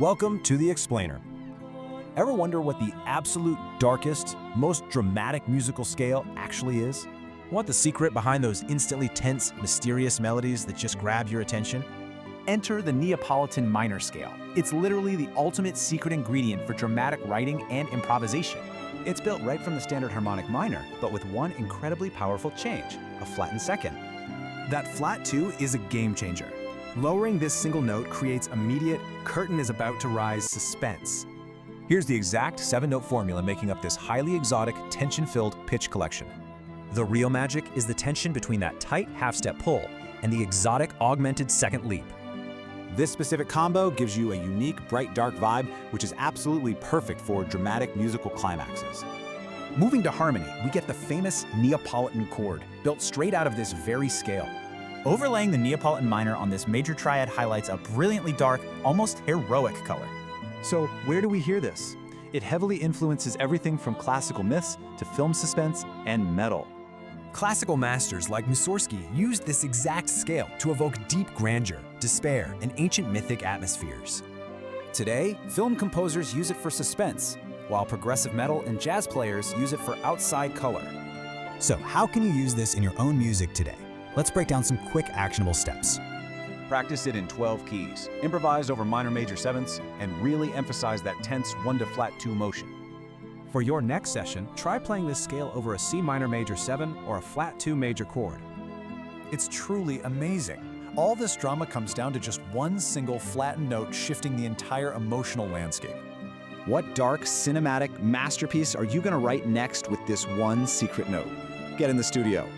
Welcome to The Explainer. Ever wonder what the absolute darkest, most dramatic musical scale actually is? Want the secret behind those instantly tense, mysterious melodies that just grab your attention? Enter the Neapolitan Minor Scale. It's literally the ultimate secret ingredient for dramatic writing and improvisation. It's built right from the standard harmonic minor, but with one incredibly powerful change, a flattened second. That flat 2 is a game changer. Lowering this single note creates immediate, curtain is about to rise suspense. Here's the exact 7-note formula making up this highly exotic, tension-filled pitch collection. The real magic is the tension between that tight half-step pull and the exotic augmented second leap. This specific combo gives you a unique, bright, dark vibe, which is absolutely perfect for dramatic musical climaxes. Moving to harmony, we get the famous Neapolitan chord, built straight out of this very scale. Overlaying the Neapolitan minor on this major triad highlights a brilliantly dark, almost heroic color. So where do we hear this? It heavily influences everything from classical myths to film suspense and metal. Classical masters like Mussorgsky used this exact scale to evoke deep grandeur, despair, and ancient mythic atmospheres. Today, film composers use it for suspense, while progressive metal and jazz players use it for outside color. So how can you use this in your own music today? Let's break down some quick, actionable steps. Practice it in 12 keys, improvise over minor major sevenths, and really emphasize that tense 1 to flat 2 motion. For your next session, try playing this scale over a C minor major 7 or a flat 2 major chord. It's truly amazing. All this drama comes down to just one single flattened note shifting the entire emotional landscape. What dark, cinematic masterpiece are you going to write next with this one secret note? Get in the studio.